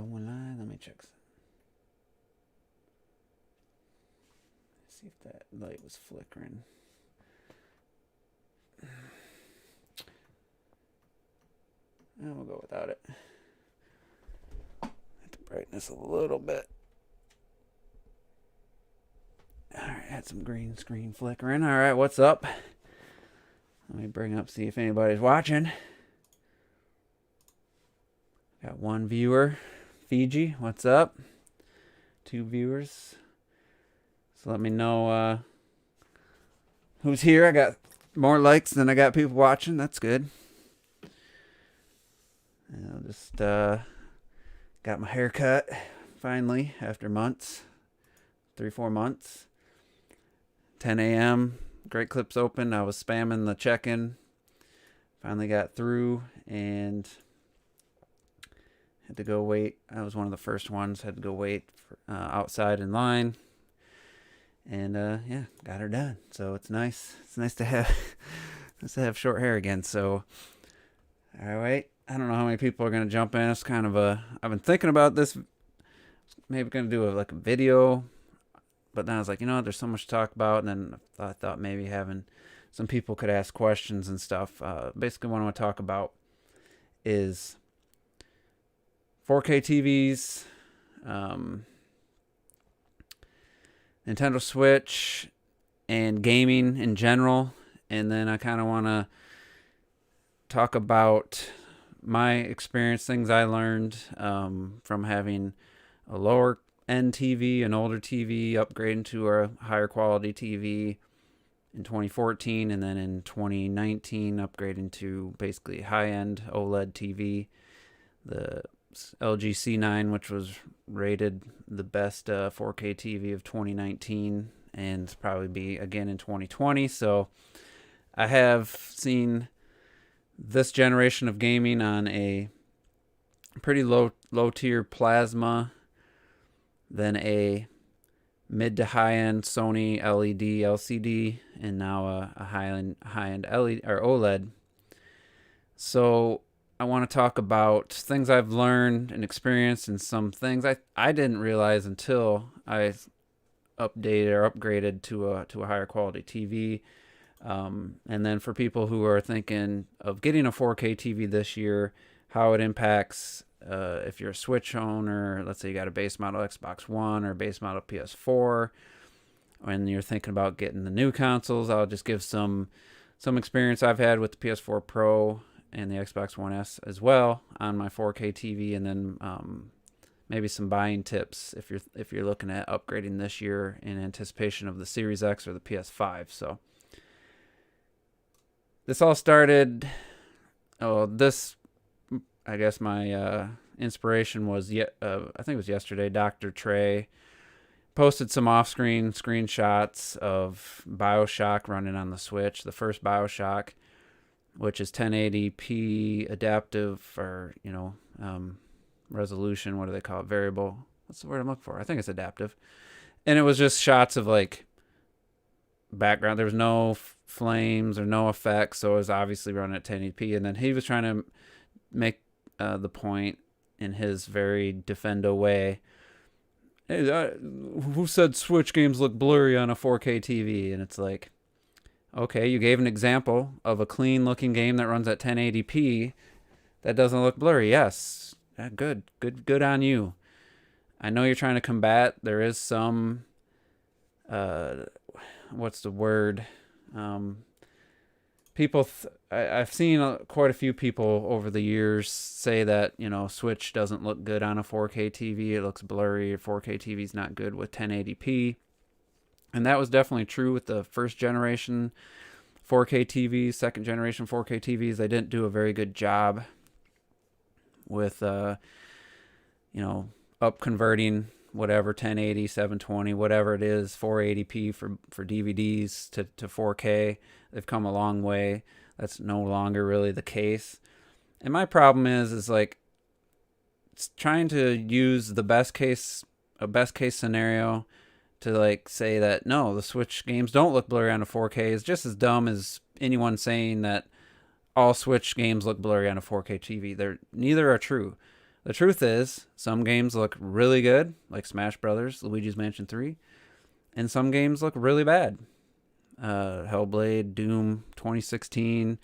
going live? Let me check. See if that light was flickering. We'll go without it. Hit the brightness a little bit. Alright, had some green screen flickering. Alright, what's up? Let me bring up, see if anybody's watching. Got one viewer. Fiji, what's up? 2 viewers. So let me know who's here. I got more likes than I got people watching. That's good. And I just got my hair cut finally after months. 3-4 months. 10 a.m. Great Clips open. I was spamming the check-in. Finally got through and had to go wait. I was one of the first ones. Had to go wait for, outside in line. And yeah, got her done. So it's nice. It's nice to have short hair again. So all right. I don't know how many people are gonna jump in. It's kind of I've been thinking about this. Maybe gonna do a video, but then I was like, there's so much to talk about. And then I thought maybe having some people could ask questions and stuff. Basically, what I want to talk about is 4K TVs. Nintendo Switch and gaming in general, and then I kind of want to talk about my experience, things I learned from having a lower end TV, an older TV, upgrading to a higher quality TV in 2014, and then in 2019 upgrading to basically high end OLED TV, the LG C9, which was rated the best 4K TV of 2019 and probably be again in 2020. So I have seen this generation of gaming on a pretty low tier plasma, then a mid to high end Sony LED LCD, and now a high end LED or OLED. So I want to talk about things I've learned and experienced, and some things I didn't realize until I updated or upgraded to a higher quality TV. And then for people who are thinking of getting a 4K TV this year, how it impacts if you're a Switch owner. Let's say you got a base model Xbox One or a base model PS4, when you're thinking about getting the new consoles. I'll just give some experience I've had with the PS4 Pro and the Xbox One S as well on my 4K TV, and then maybe some buying tips if you're looking at upgrading this year in anticipation of the Series X or the PS5. So this all started. I guess my inspiration was I think it was yesterday. Dr. Trey posted some off-screen screenshots of BioShock running on the Switch, the first BioShock, which is 1080p adaptive, or resolution. What do they call it? Variable. What's the word I'm looking for? I think it's adaptive. And it was just shots of like background. There was no flames or no effects, so it was obviously running at 1080p. And then he was trying to make the point in his very defendo way. Hey, who said Switch games look blurry on a 4K TV? And it's like, okay, you gave an example of a clean looking game that runs at 1080p that doesn't look blurry. Yes. Good on you. I know you're trying to combat. There is some, what's the word? I've seen quite a few people over the years say that, Switch doesn't look good on a 4K TV. It looks blurry. 4K TV is not good with 1080p. And that was definitely true with the first generation 4K TVs, second generation 4K TVs. They didn't do a very good job with, up converting whatever 1080, 720, whatever it is, 480p for DVDs to 4K. They've come a long way. That's no longer really the case. And my problem is like trying to use a best case scenario to like say that no, the Switch games don't look blurry on a 4K is just as dumb as anyone saying that all Switch games look blurry on a 4K TV. Neither are true. The truth is, some games look really good, like Smash Brothers, Luigi's Mansion 3, and some games look really bad. Hellblade, Doom 2016,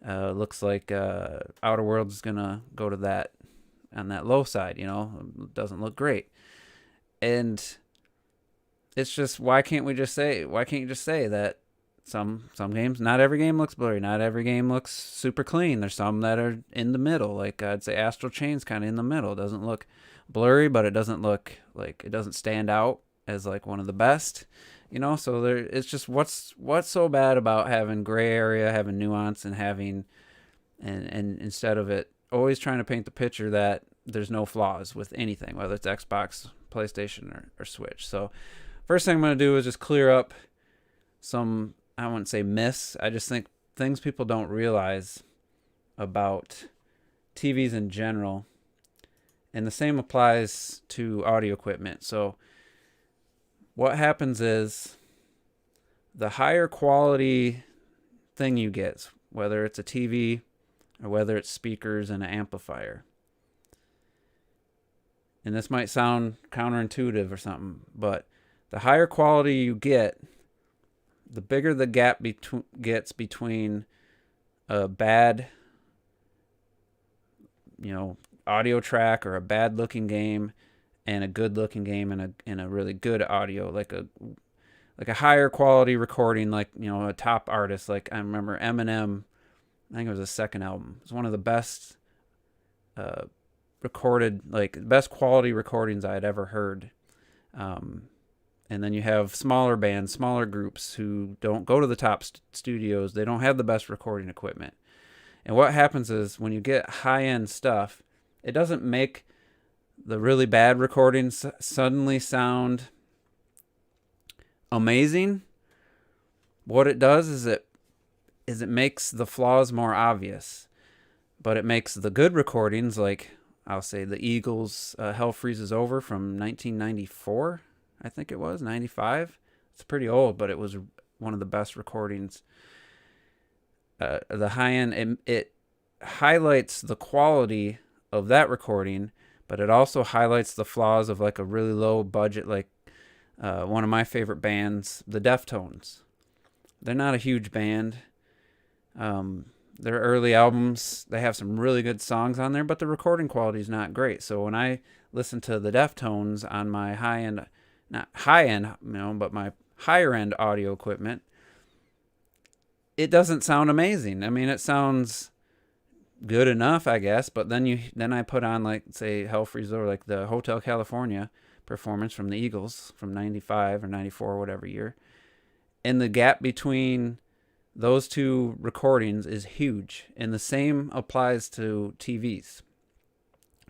looks like Outer Worlds is gonna go to that on that low side. It doesn't look great, and it's just why can't you just say that some games, not every game looks blurry, not every game looks super clean. There's some that are in the middle, like I'd say Astral Chain's kind of in the middle. It doesn't look blurry, but it doesn't look like, it doesn't stand out as like one of the best. So there, it's just what's so bad about having gray area, having nuance, and having and instead of it always trying to paint the picture that there's no flaws with anything, whether it's Xbox, PlayStation, or Switch. So first thing I'm going to do is just clear up some, I wouldn't say myths, I just think things people don't realize about TVs in general. And the same applies to audio equipment. So what happens is the higher quality thing you get, whether it's a TV or whether it's speakers and an amplifier. And this might sound counterintuitive or something, but the higher quality you get, the bigger the gap gets between a bad, audio track or a bad looking game and a good looking game and a really good audio, like a higher quality recording, like, a top artist. Like I remember Eminem, I think it was his second album. It was one of the best recorded, like best quality recordings I had ever heard. And then you have smaller bands, smaller groups who don't go to the top studios. They don't have the best recording equipment. And what happens is when you get high-end stuff, it doesn't make the really bad recordings suddenly sound amazing. What it does is it makes the flaws more obvious. But it makes the good recordings, like I'll say the Eagles' Hell Freezes Over from 1994, I think it was, 95. It's pretty old, but it was one of the best recordings. The high end, it highlights the quality of that recording, but it also highlights the flaws of like a really low budget, like one of my favorite bands, the Deftones. They're not a huge band. Their early albums, they have some really good songs on there, but the recording quality is not great. So when I listen to the Deftones on my not high end, but my higher end audio equipment, it doesn't sound amazing. I mean, it sounds good enough, I guess, but then I put on, like, say, Hell Freezes Over, like the Hotel California performance from the Eagles from 95 or 94 or whatever year. And the gap between those two recordings is huge. And the same applies to TVs.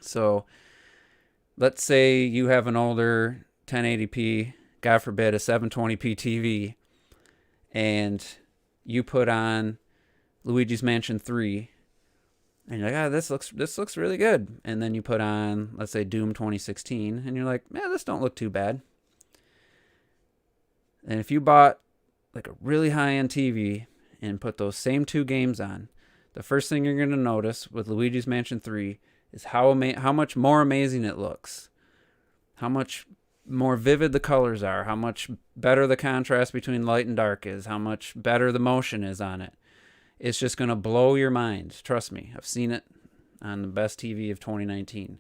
So let's say you have an older 1080p, God forbid, a 720p TV, and you put on Luigi's Mansion 3, and you're like, this looks really good. And then you put on, let's say, Doom 2016, and you're like, this don't look too bad. And if you bought like a really high-end TV and put those same two games on, the first thing you're going to notice with Luigi's Mansion 3 is how much more amazing it looks, how much more vivid the colors are, how much better the contrast between light and dark is, how much better the motion is on it. It's just going to blow your mind. Trust me. I've seen it on the best TV of 2019.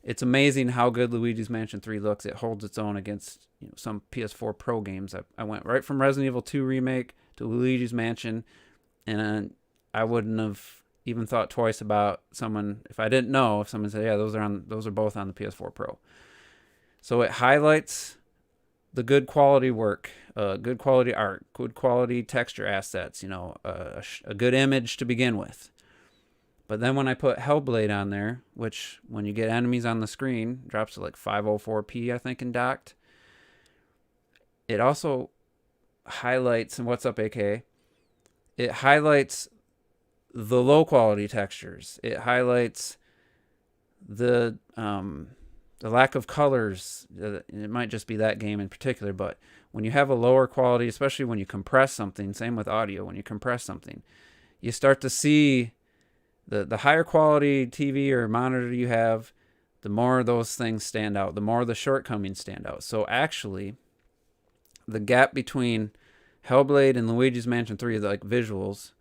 It's amazing how good Luigi's Mansion 3 looks. It holds its own against some PS4 Pro games. I went right from Resident Evil 2 Remake to Luigi's Mansion, and I wouldn't have even thought twice about someone, if I didn't know, if someone said, yeah, those are both on the PS4 Pro. So it highlights the good quality work, good quality art, good quality texture assets, a good image to begin with. But then when I put Hellblade on there, which when you get enemies on the screen, drops to like 504p, I think, in docked. It also highlights, and what's up, AK? It highlights the low quality textures. It highlights the lack of colors. It might just be that game in particular, but when you have a lower quality, especially when you compress something, same with audio, when you compress something, you start to see the higher quality TV or monitor you have, the more those things stand out, the more the shortcomings stand out. So actually, the gap between Hellblade and Luigi's Mansion 3, like visuals,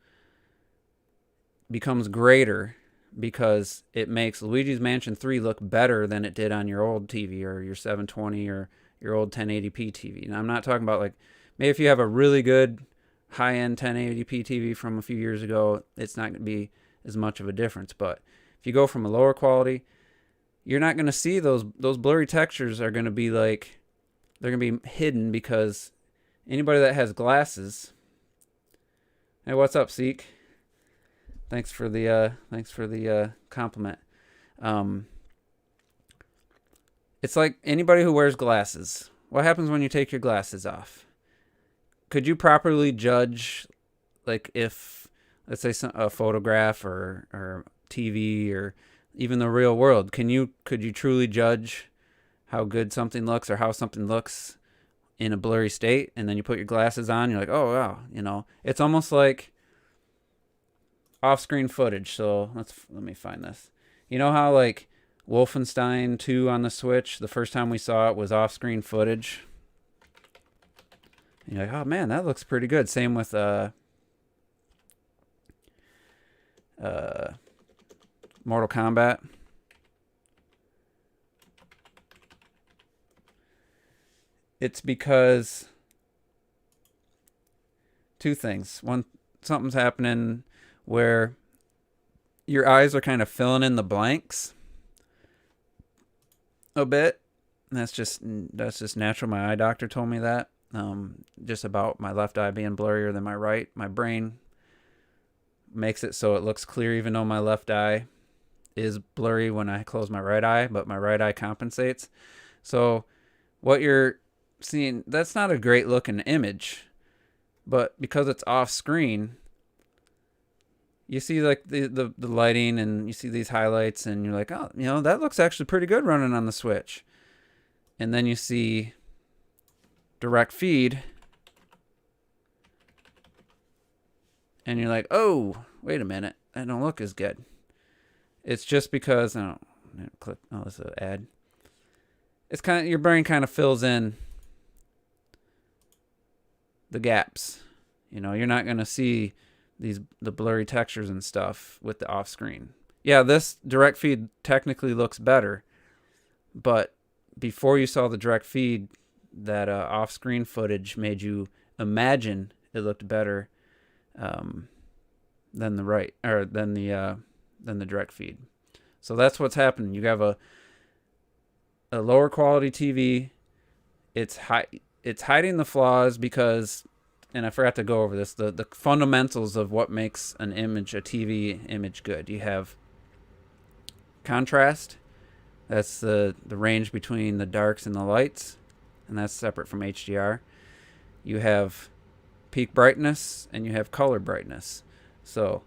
becomes greater because it makes Luigi's Mansion 3 look better than it did on your old TV or your 720 or your old 1080p TV. Now, I'm not talking about like, maybe if you have a really good high-end 1080p TV from a few years ago, it's not going to be as much of a difference. But if you go from a lower quality, you're not going to see those blurry textures are going to be like, they're going to be hidden because anybody that has glasses. Hey, what's up, Seek? Thanks for the compliment. It's like anybody who wears glasses. What happens when you take your glasses off? Could you properly judge, like if, let's say, a photograph or TV or even the real world? Could you truly judge how good something looks or how something looks in a blurry state? And then you put your glasses on, you're like, oh wow, it's almost like off-screen footage. So let me find this. You know how like Wolfenstein 2 on the Switch, the first time we saw it was off-screen footage? And you're like, oh man, that looks pretty good. Same with Mortal Kombat. It's because two things. One, something's happening where your eyes are kind of filling in the blanks a bit. And that's just natural. My eye doctor told me that. Just about my left eye being blurrier than my right. My brain makes it so it looks clear even though my left eye is blurry when I close my right eye, but my right eye compensates. So what you're seeing, that's not a great looking image, but because it's off screen, you see like the lighting and you see these highlights and you're like, oh, that looks actually pretty good running on the Switch. And then you see direct feed and you're like, oh, wait a minute, that don't look as good. It's just because, this is an ad. It's kind of, your brain kind of fills in the gaps. You're not going to see the blurry textures and stuff with the off screen. Yeah, this direct feed technically looks better, but before you saw the direct feed, that off screen footage made you imagine it looked better than the direct feed. So that's what's happening. You have a lower quality TV. It's hiding the flaws because, and I forgot to go over this, the fundamentals of what makes a TV image good. You have contrast. That's the range between the darks and the lights, and that's separate from HDR. You have peak brightness and you have color brightness. So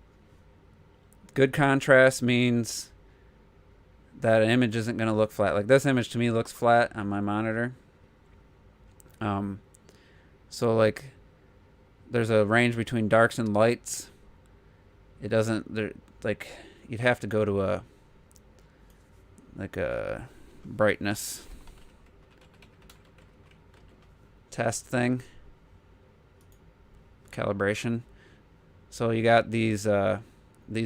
good contrast means that an image isn't going to look flat. Like this image to me looks flat on my monitor. So like there's a range between darks and lights. It doesn't, like you'd have to go to a brightness test thing, calibration. So you got these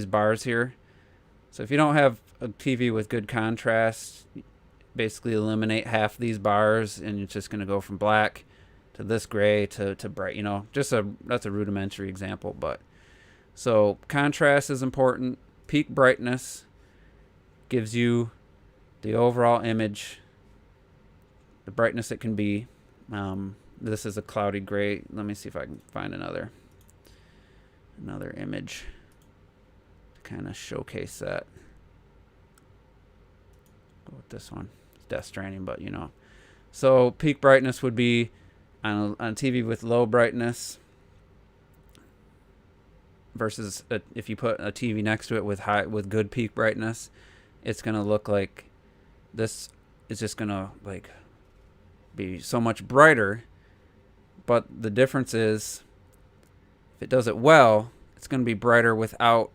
bars here. So if you don't have a TV with good contrast, basically eliminate half these bars and it's just going to go from black to this gray to bright. That's a rudimentary example, but so contrast is important. Peak brightness gives you the overall image, the brightness it can be. This is a cloudy gray. Let me see if I can find another image to kind of showcase that. Go with this one. It's Death Stranding, but So peak brightness would be on a TV with low brightness versus if you put a TV next to it with good peak brightness, it's gonna look like this is just gonna like be so much brighter. But the difference is, if it does it well, it's gonna be brighter without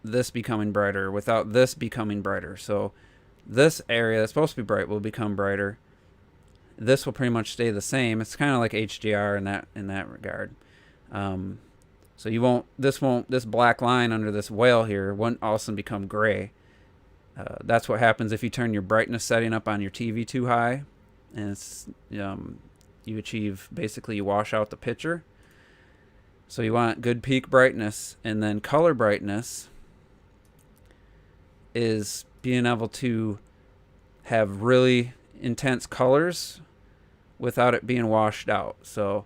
this becoming brighter, without this becoming brighter. So This area that's supposed to be bright will become brighter. This will pretty much stay the same. It's kind of like HDR in that regard. So you won't this black line under this whale here won't all of a sudden become gray. That's what happens if you turn your brightness setting up on your TV too high, and it's you achieve, basically you wash out the picture. So you want good peak brightness, and then color brightness is being able to have really intense colors without it being washed out. So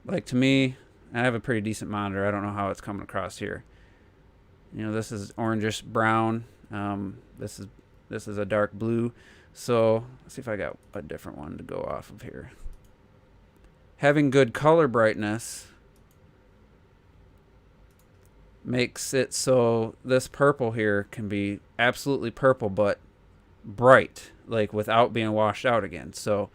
like to me, I have a pretty decent monitor. I don't know how it's coming across here. This is orangish brown. This is a dark blue. So let's see if I got a different one to go off of here. Having good color brightness makes it so this purple here can be absolutely purple, but bright, like without being washed out again. So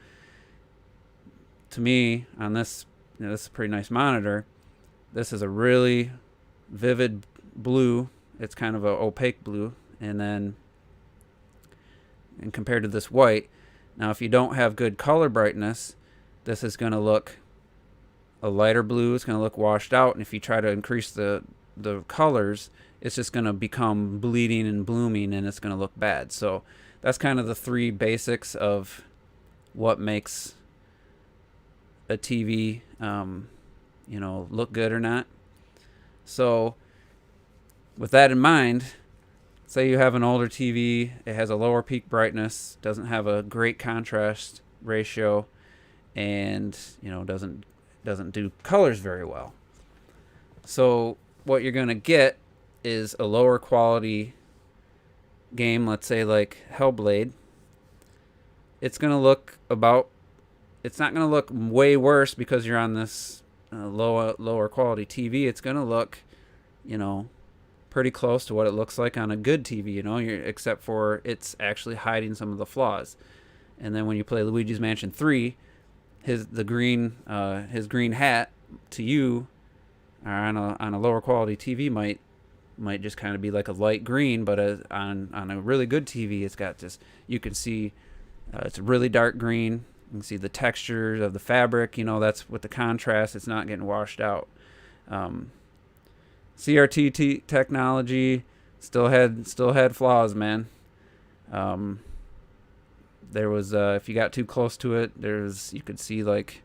to me, on this, this is a pretty nice monitor. This is a really vivid blue. It's kind of an opaque blue, and compared to this white. Now, if you don't have good color brightness, this is going to look a lighter blue. It's going to look washed out, and if you try to increase the colors, it's just going to become bleeding and blooming, and it's going to look bad. So that's kind of the three basics of what makes a TV look good or not. So with that in mind, say you have an older TV, it has a lower peak brightness, doesn't have a great contrast ratio, and doesn't do colors very well. So what you're going to get is a lower quality game, let's say like Hellblade. It's going to look it's not going to look way worse because you're on this lower quality TV. It's going to look, pretty close to what it looks like on a good TV, except for it's actually hiding some of the flaws. And then when you play Luigi's Mansion 3, his green hat to you on a lower quality TV might just kind of be like a light green, but on a really good TV, it's got just, you can see it's a really dark green. You can see the textures of the fabric. That's with the contrast. It's not getting washed out. CRT technology still had flaws, man. There was if you got too close to it, you could see like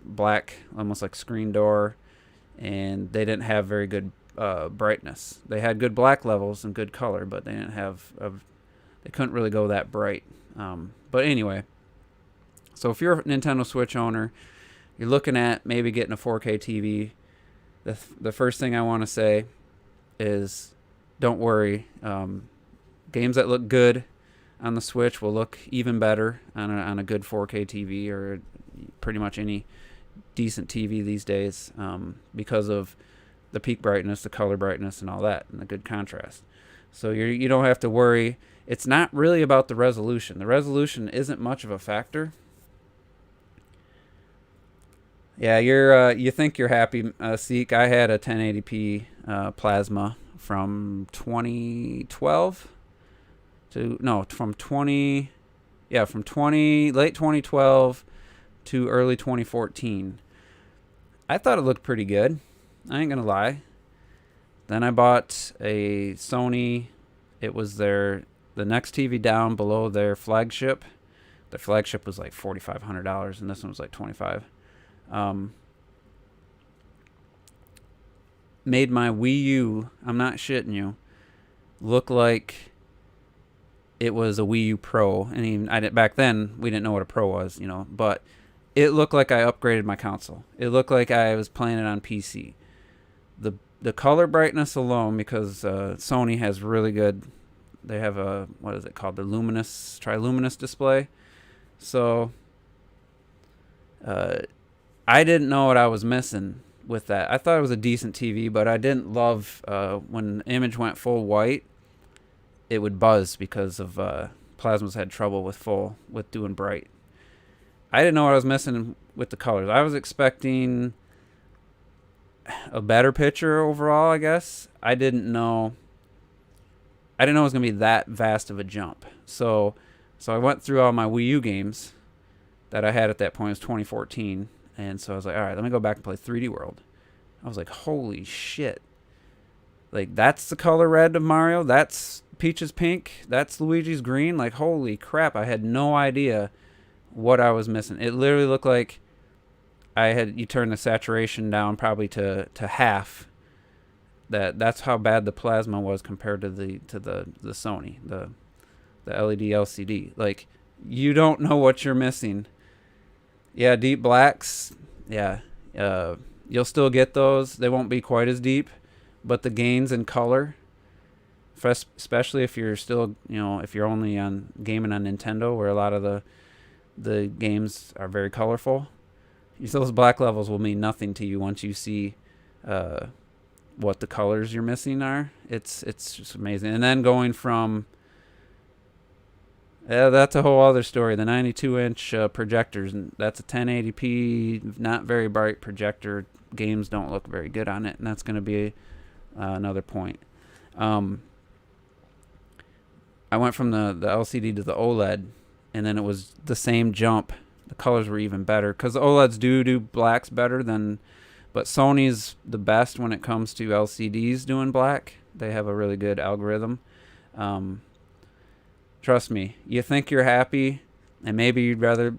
black, almost like screen door, and they didn't have very good brightness. They had good black levels and good color, but they didn't have they couldn't really go that bright. But anyway, so if you're a Nintendo Switch owner, you're looking at maybe getting a 4K TV. The first thing I want to say is don't worry. Games that look good on the Switch will look even better on a good 4K TV or pretty much any decent TV these days, because of the peak brightness, the color brightness, and all that, and the good contrast. So you don't have to worry. It's not really about the resolution. The resolution isn't much of a factor. Yeah, you think you're happy, Seek. I had a 1080p plasma from 2012 from late 2012 to early 2014. I thought it looked pretty good. I ain't gonna lie. Then I bought a Sony. It was the next TV down below their flagship. Their flagship was like $4,500, and this one was like $25. Made my Wii U, I'm not shitting you, look like it was a Wii U Pro. And even back then we didn't know what a Pro was, but it looked like I upgraded my console. It looked like I was playing it on PC. The color brightness alone, because Sony has really good, they have a, what is it called, the Triluminous display. So I didn't know what I was missing with that. I thought it was a decent TV, but I didn't love when the image went full white, it would buzz because of Plasmas had trouble with doing bright. I didn't know what I was missing with the colors. I was expecting a better picture overall, I guess. I didn't know I didn't know it was gonna be that vast of a jump. So I went through all my Wii U games that I had at that point. It was 2014, and so I was like, all right, let me go back and play 3D World. I was like, holy shit! Like, that's the color red of Mario. That's Peach's pink. That's Luigi's green. Like, holy crap! I had no idea what I was missing. It literally looked like you turned the saturation down probably to half. That's how bad the plasma was compared to the Sony, the LED LCD. Like, you don't know what you're missing. Yeah, deep blacks. Yeah, you'll still get those. They won't be quite as deep, but the gains in color, especially if you're still, if you're only on gaming on Nintendo, where a lot of the games are very colorful, those black levels will mean nothing to you once you see what the colors you're missing are. It's just amazing. And then going from that's a whole other story. The 92-inch projectors, and that's a 1080p, not very bright projector. Games don't look very good on it, and that's going to be another point. I went from the LCD to the OLED, and then it was the same jump. The colors were even better because the OLEDs do blacks better than, but Sony's the best when it comes to LCDs doing black. They have a really good algorithm. Trust me, you think you're happy, and maybe you'd rather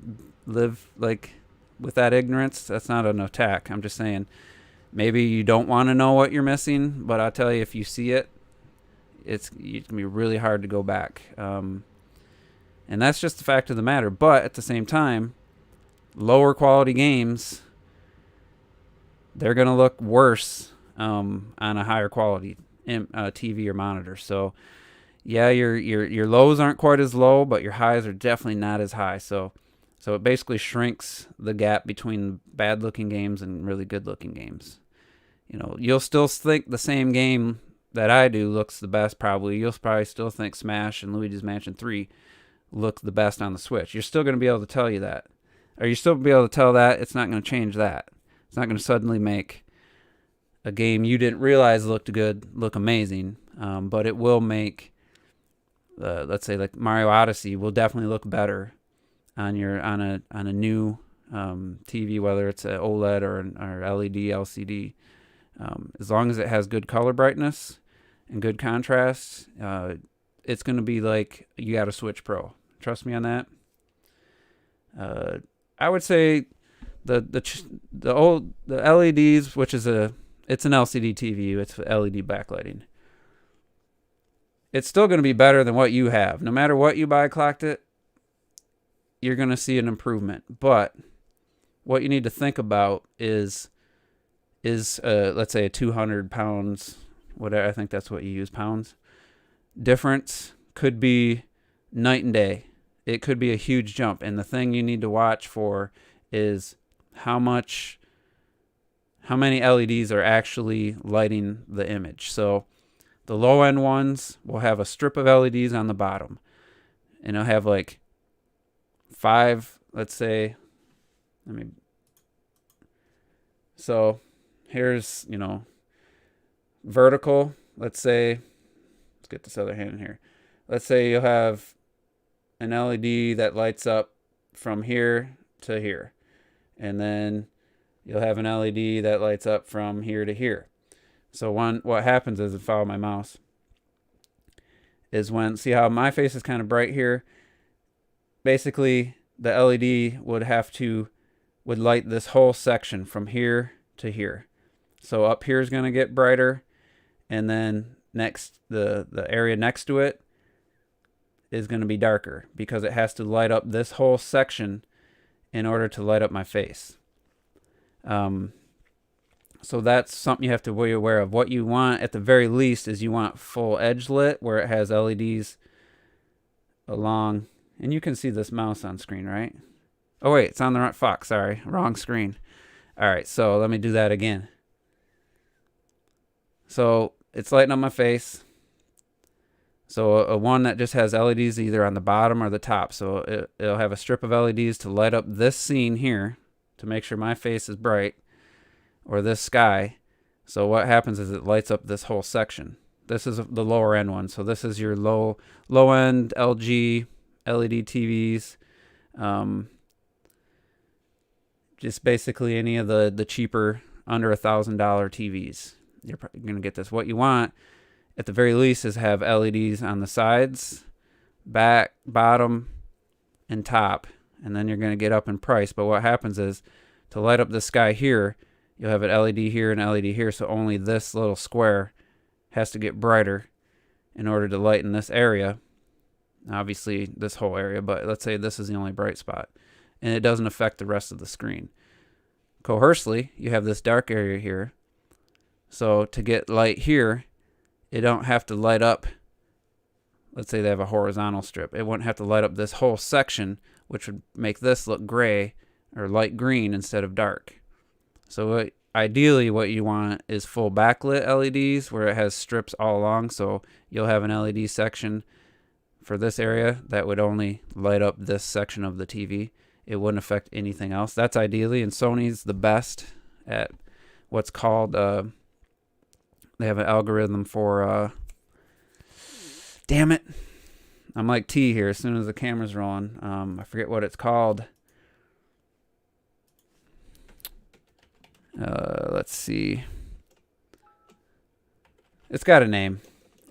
live like with that ignorance. That's not an attack. I'm just saying, maybe you don't want to know what you're missing, but I'll tell you, if you see it, it can be really hard to go back. And that's just the fact of the matter. But at the same time, lower quality games, they're going to look worse on a higher quality TV or monitor. So yeah, your lows aren't quite as low, but your highs are definitely not as high. So it basically shrinks the gap between bad looking games and really good looking games. You'll still think the same game that I do looks the best probably. You'll probably still think Smash and Luigi's Mansion 3 look the best on the Switch. You're still going to be able to tell you that. Or you still be able to tell that. It's not going to change that. It's not going to suddenly make a game you didn't realize looked good look amazing. But it will make, let's say, like Mario Odyssey will definitely look better on a new TV, whether it's an OLED or LED LCD. As long as it has good color brightness and good contrast, it's going to be like you got a Switch Pro. Trust me on that. I would say the LEDs, which is it's an LCD TV, it's LED backlighting. It's still going to be better than what you have. No matter what you buy, clocked it, you're going to see an improvement. But what you need to think about is let's say a 200 pounds, whatever, I think that's what you use, pounds, difference could be night and day. It could be a huge jump. And the thing you need to watch for is how many LEDs are actually lighting the image. So the low end ones will have a strip of LEDs on the bottom, and it'll have like 5, let's say, so here's, vertical, let's say, let's get this other hand in here. Let's say you'll have an LED that lights up from here to here. And then you'll have an LED that lights up from here to here. So what happens is, follow my mouse, is see how my face is kind of bright here? Basically, the LED would light this whole section from here to here. So up here is going to get brighter, and then next the area next to it is going to be darker because it has to light up this whole section in order to light up my face. So that's something you have to be aware of. What you want at the very least is you want full edge lit, where it has LEDs along, and you can see this mouse on screen, right? Oh wait, it's on the wrong screen. All right, so let me do that again. So it's lighting up my face. So a one that just has LEDs either on the bottom or the top. So it'll have a strip of LEDs to light up this scene here to make sure my face is bright, or this sky. So what happens is it lights up this whole section. This is the lower end one. So this is your low end LG LED TVs. Just basically any of the cheaper under $1,000 TVs. You're going to get this. What you want at the very least is have LEDs on the sides, back, bottom, and top. And then you're going to get up in price. But what happens is, to light up this sky here, you'll have an LED here and LED here. So only this little square has to get brighter in order to lighten this area. Obviously this whole area, but let's say this is the only bright spot. And it doesn't affect the rest of the screen. Conversely, you have this dark area here. So to get light here, it don't have to light up, let's say they have a horizontal strip. It wouldn't have to light up this whole section, which would make this look gray or light green instead of dark. So ideally what you want is full backlit LEDs where it has strips all along. So you'll have an LED section for this area that would only light up this section of the TV. It wouldn't affect anything else. That's ideally, and Sony's the best at what's called, they have an algorithm for, damn it, I'm like T here as soon as the camera's rolling. I forget what it's called. Let's see. It's got a name.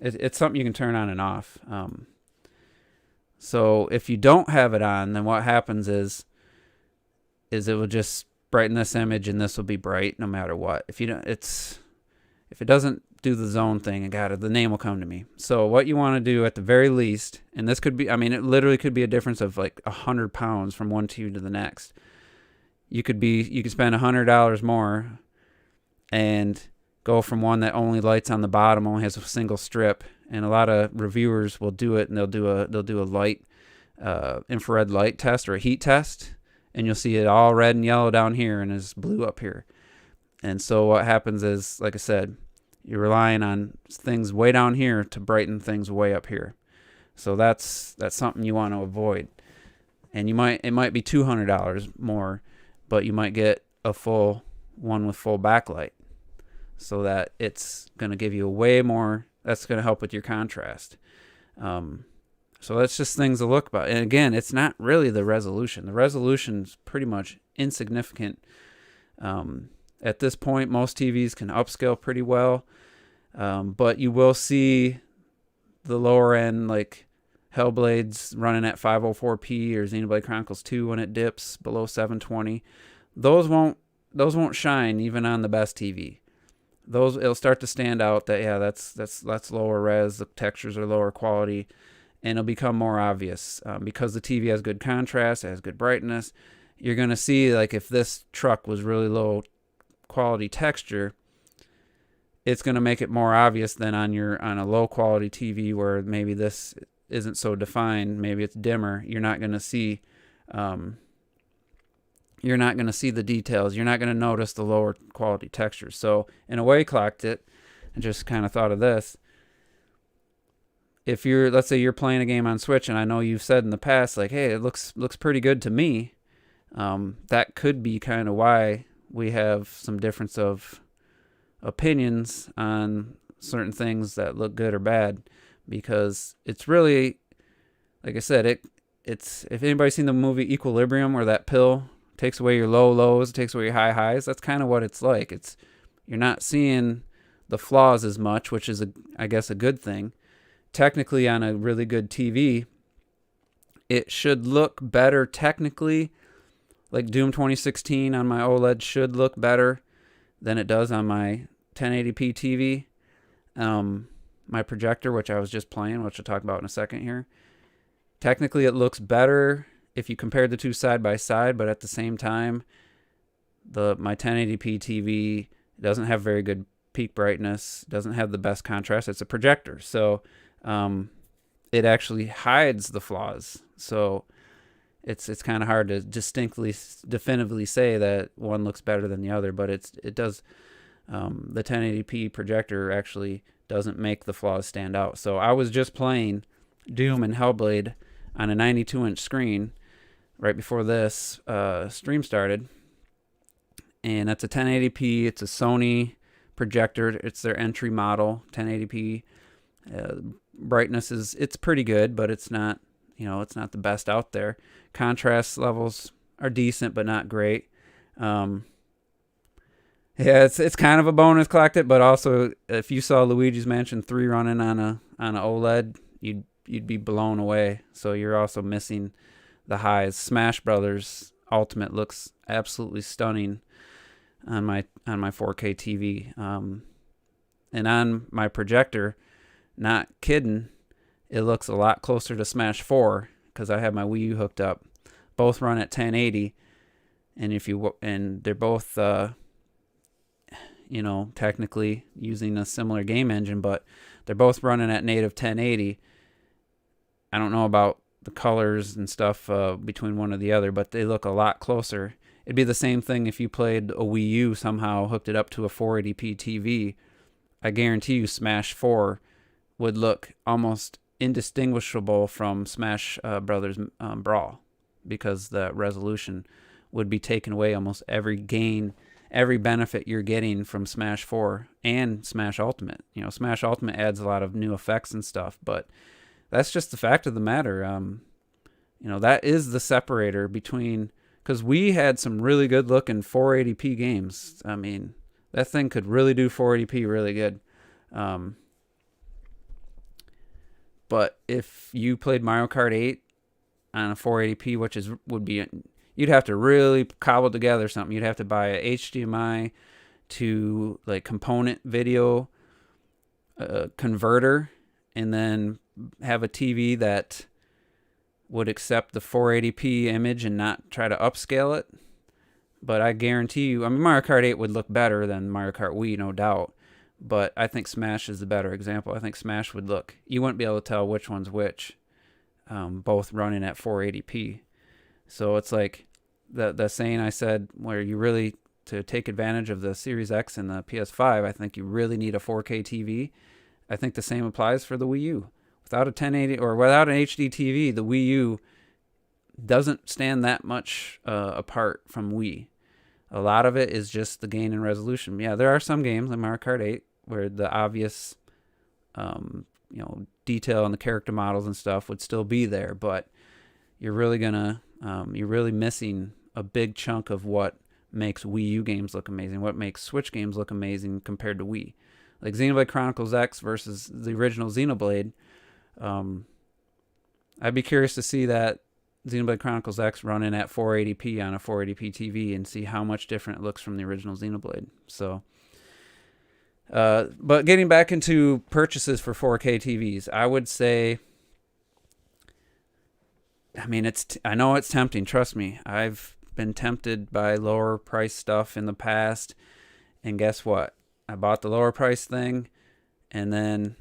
It's something you can turn on and off. So if you don't have it on, then what happens is it will just brighten this image, and this will be bright no matter what. If it doesn't do the zone thing, and the name will come to me. So what you want to do at the very least, and this could be, I mean, it literally could be a difference of like 100 pounds from one TV to the next. You could spend $100 more and go from one that only lights on the bottom, only has a single strip. And a lot of reviewers will do it, and they'll do a light, infrared light test or a heat test, and you'll see it all red and yellow down here and is blue up here. And so what happens is, like I said, you're relying on things way down here to brighten things way up here. So that's something you want to avoid. And it might be $200 more, but you might get a full one with full backlight, so that it's going to give you a way more. That's going to help with your contrast. So that's just things to look about. And again, it's not really the resolution. The resolution's pretty much insignificant. At this point, most TVs can upscale pretty well. But you will see the lower end, like Hellblade's running at 504p, or Xenoblade Chronicles 2 when it dips below 720. Those won't shine even on the best TV. It'll start to stand out that, yeah, that's lower res, the textures are lower quality, and it'll become more obvious because the TV has good contrast, it has good brightness. You're going to see, like, if this truck was really low quality texture, it's going to make it more obvious than on a low quality TV where maybe this isn't so defined, maybe it's dimmer. You're not going to see the details. You're not going to notice the lower quality textures. So in a way, clocked it, and just kind of thought of this. If let's say you're playing a game on Switch, and I know you've said in the past, like, hey, it looks pretty good to me. That could be kind of why we have some difference of opinions on certain things that look good or bad, because it's really, like I said, it's if anybody's seen the movie Equilibrium, where that pill takes away your low lows, takes away your high highs, that's kind of what it's like. You're not seeing the flaws as much, which is I guess a good thing. Technically, on a really good TV, it should look better technically. Like Doom 2016 on my OLED should look better than it does on my 1080p TV. My projector, which I was just playing, which I'll talk about in a second here. Technically, it looks better if you compare the two side by side, but at the same time, my 1080p TV doesn't have very good peak brightness, doesn't have the best contrast. It's a projector, so it actually hides the flaws. So it's kind of hard to definitively say that one looks better than the other, but it does. The 1080p projector actually doesn't make the flaws stand out. So I was just playing Doom and Hellblade on a 92-inch screen right before this stream started, and that's a 1080p. It's a Sony projector. It's their entry model 1080p Brightness it's pretty good, but it's not, it's not the best out there. Contrast levels are decent, but not great. Yeah, it's kind of a bonus collect it, but also if you saw Luigi's Mansion 3 running on a OLED, you'd be blown away. So you're also missing the highs. Smash Brothers Ultimate looks absolutely stunning on my 4K TV. And on my projector, not kidding, it looks a lot closer to Smash 4 because I have my Wii U hooked up. Both run at 1080, and they're both technically using a similar game engine, but they're both running at native 1080. I don't know about the colors and stuff between one or the other, but they look a lot closer. It'd be the same thing if you played a Wii U somehow, hooked it up to a 480p TV. I guarantee you Smash 4 would look almost indistinguishable from Smash Brothers Brawl, because the resolution would be taken away. Almost every benefit you're getting from Smash 4 and Smash Ultimate. Smash Ultimate adds a lot of new effects and stuff, but that's just the fact of the matter. That is the separator between, because we had some really good looking 480p games. I mean, that thing could really do 480p really good. But if you played Mario Kart 8 on a 480p, you'd have to really cobble together something. You'd have to buy a HDMI to like component video converter, and then have a TV that would accept the 480p image and not try to upscale it. But I guarantee you, Mario Kart 8 would look better than Mario Kart Wii, no doubt. But I think Smash is the better example. I think Smash you wouldn't be able to tell which one's which, both running at 480p. So it's like the saying I said, where you really, to take advantage of the Series X and the PS5, I think you really need a 4K TV. I think the same applies for the Wii U. Without a 1080 or without an HD TV, the Wii U doesn't stand that much apart from Wii. A lot of it is just the gain in resolution. Yeah, there are some games like Mario Kart 8 where the obvious, detail in the character models and stuff would still be there, but you're really missing a big chunk of what makes Wii U games look amazing, what makes Switch games look amazing compared to Wii. Like Xenoblade Chronicles X versus the original Xenoblade. I'd be curious to see that Xenoblade Chronicles X running at 480p on a 480p TV and see how much different it looks from the original Xenoblade. So, but getting back into purchases for 4K TVs, I would say, I know it's tempting. Trust me, I've been tempted by lower price stuff in the past, and guess what? I bought the lower price thing, and then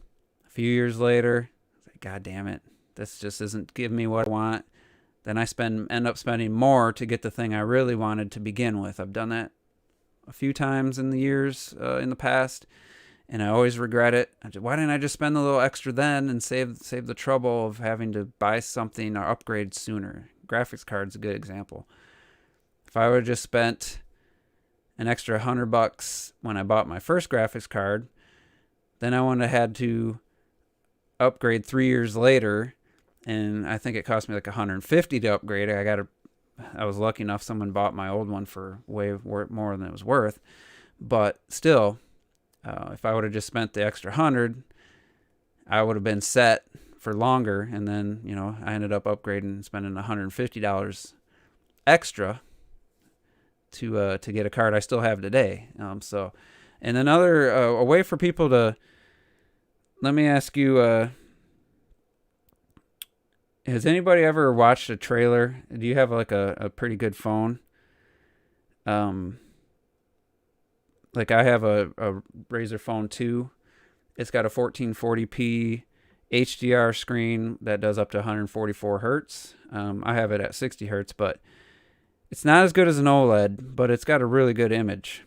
a few years later, I was like, God damn it, this just isn't giving me what I want. Then I end up spending more to get the thing I really wanted to begin with. I've done that a few times in the years in the past, and I always regret it. Why didn't I just spend a little extra then and save the trouble of having to buy something or upgrade sooner? Graphics card's a good example. If I would have just spent an extra $100 when I bought my first graphics card, then I wouldn't have had to upgrade 3 years later. And I think it cost me like $150 to upgrade. I was lucky enough someone bought my old one for way more than it was worth. But still, if I would have just spent the extra $100, I would have been set for longer. And then, I ended up upgrading and spending $150 extra to get a card I still have today. And another a way for people to, let me ask you. Has anybody ever watched a trailer? Do you have like a pretty good phone? Like I have a Razer Phone 2. It's got a 1440p HDR screen that does up to 144 hertz. I have it at 60 hertz, but it's not as good as an OLED, but it's got a really good image.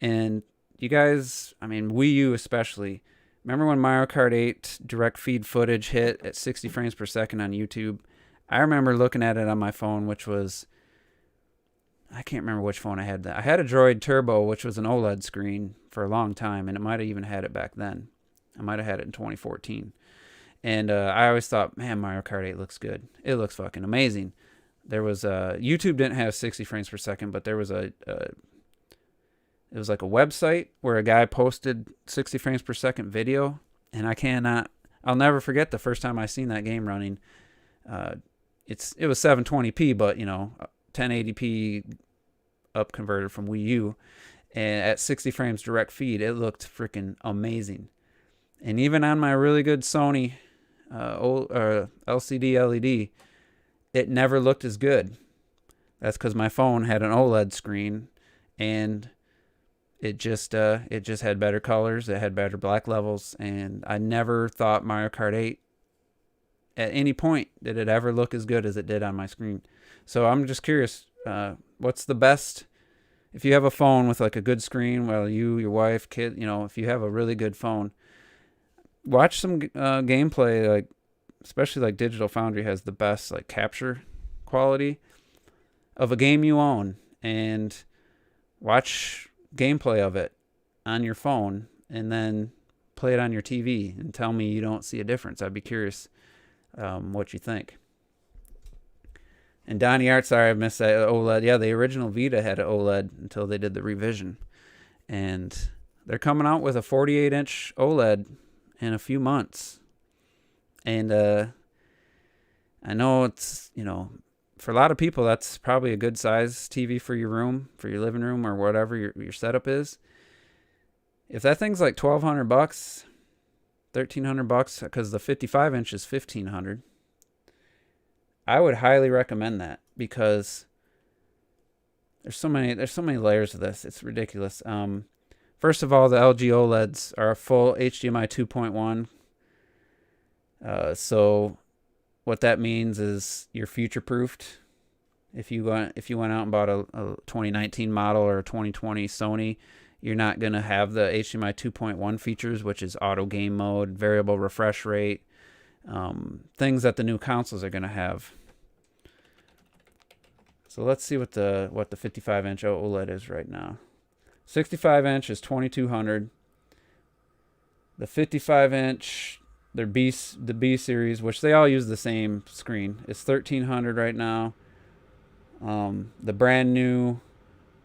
And you guys, Wii U especially, remember when Mario Kart 8 direct feed footage hit at 60 frames per second on YouTube? I remember looking at it on my phone, which was, I can't remember which phone I had. I had a Droid Turbo, which was an OLED screen for a long time, and it might have even had it back then. I might have had it in 2014. And I always thought, man, Mario Kart 8 looks good. It looks fucking amazing. There was YouTube didn't have 60 frames per second, but there was it was like a website where a guy posted 60 frames per second video, and I'll never forget the first time I seen that game running. It was 720p, but 1080p up converted from Wii U, and at 60 frames direct feed, it looked freaking amazing. And even on my really good Sony LCD LED, it never looked as good. That's because my phone had an OLED screen, and it just had better colors. It had better black levels, and I never thought Mario Kart 8 at any point did it ever look as good as it did on my screen. So I'm just curious, what's the best? If you have a phone with like a good screen, well, you, your wife, kid, if you have a really good phone, watch some gameplay, like especially like Digital Foundry has the best like capture quality of a game you own, and watch gameplay of it on your phone and then play it on your TV and tell me you don't see a difference. I'd be curious what you think. And Donnie Art, sorry I missed that OLED. Yeah, the original Vita had an OLED until they did the revision. And they're coming out with a 48-inch OLED in a few months. And I know it's, for a lot of people, that's probably a good size TV for your room, for your living room, or whatever your setup is. If that thing's like $1,200, $1,300, because the 55-inch is $1,500, I would highly recommend that, because there's so many layers of this. It's ridiculous. First of all, the LG OLEDs are a full HDMI 2.1. So what that means is you're future-proofed. If you went out and bought a 2019 model or a 2020 Sony, you're not going to have the HDMI 2.1 features, which is auto game mode, variable refresh rate, things that the new consoles are going to have. So let's see what the 55-inch OLED is right now. 65-inch is $2,200. The 55-inch, the B series, which they all use the same screen, is $1,300 right now. The brand new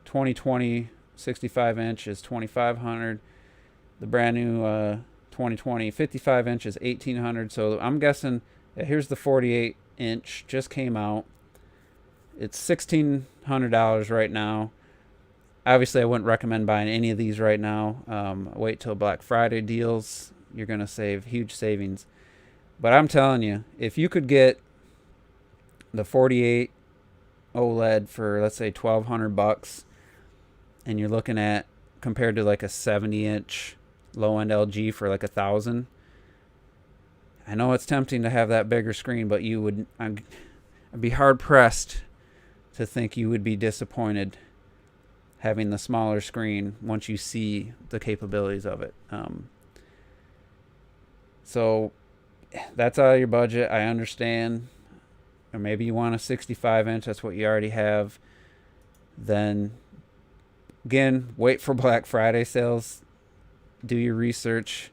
2020 65-inch is $2,500. The brand new 2020 55-inch is $1,800. So I'm guessing here's the 48-inch, just came out. It's $1,600 right now. Obviously, I wouldn't recommend buying any of these right now. Wait till Black Friday deals. You're going to save huge savings. But I'm telling you, if you could get the 48 OLED for, let's say, $1,200, and you're looking at, compared to like a 70-inch low-end LG for like $1,000, I know it's tempting to have that bigger screen, but I'd be hard-pressed to think you would be disappointed having the smaller screen once you see the capabilities of it. So that's out of your budget. I understand. Or maybe you want a 65-inch. That's what you already have. Then, again, wait for Black Friday sales. Do your research.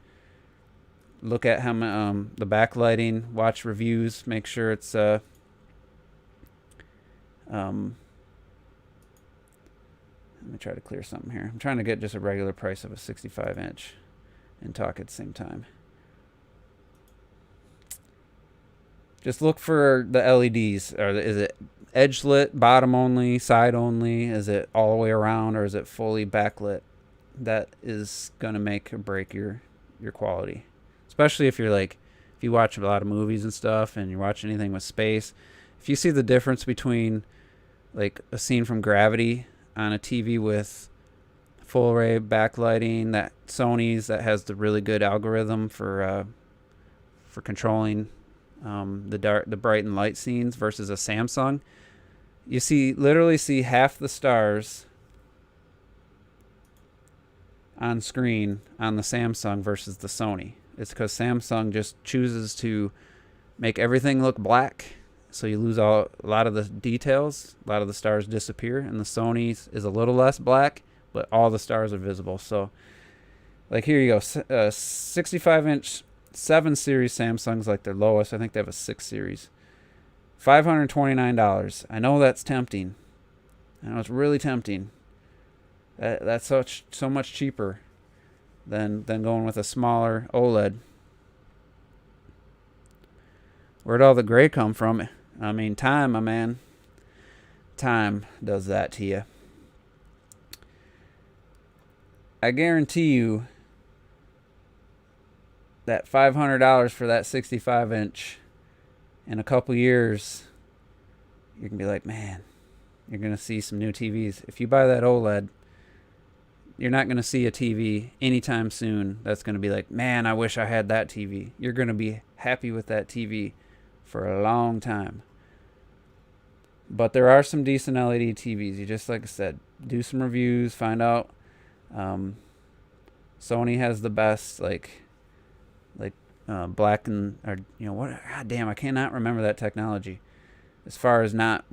Look at how the backlighting. Watch reviews. Make sure it's let me try to clear something here. I'm trying to get just a regular price of a 65-inch and talk at the same time. Just look for the LEDs. Is it edge lit, bottom only, side only? Is it all the way around, or is it fully backlit? That is going to make or break your quality. Especially if you watch a lot of movies and stuff, and you watch anything with space. If you see the difference between like a scene from Gravity on a TV with full array backlighting, that Sony's that has the really good algorithm for controlling the bright and light scenes, versus a Samsung, you literally see half the stars on screen on the Samsung versus the Sony. It's because Samsung just chooses to make everything look black, so you lose a lot of the details. A lot of the stars disappear, and the Sony's is a little less black, but all the stars are visible. So Like here you go, 65-inch 7 series Samsung's like their lowest. I think they have a 6 series. $529. I know that's tempting. I know it's really tempting. That's so much cheaper than going with a smaller OLED. Where'd all the gray come from? I mean, time, my man. Time does that to you. I guarantee you that $500 for that 65-inch in a couple years, you're going to be like, man, you're going to see some new TVs. If you buy that OLED, you're not going to see a TV anytime soon that's going to be like, man, I wish I had that TV. You're going to be happy with that TV for a long time. But there are some decent LED TVs. You just, like I said, do some reviews, find out. Sony has the best, like black and, or what? God damn, I cannot remember that technology. As far as not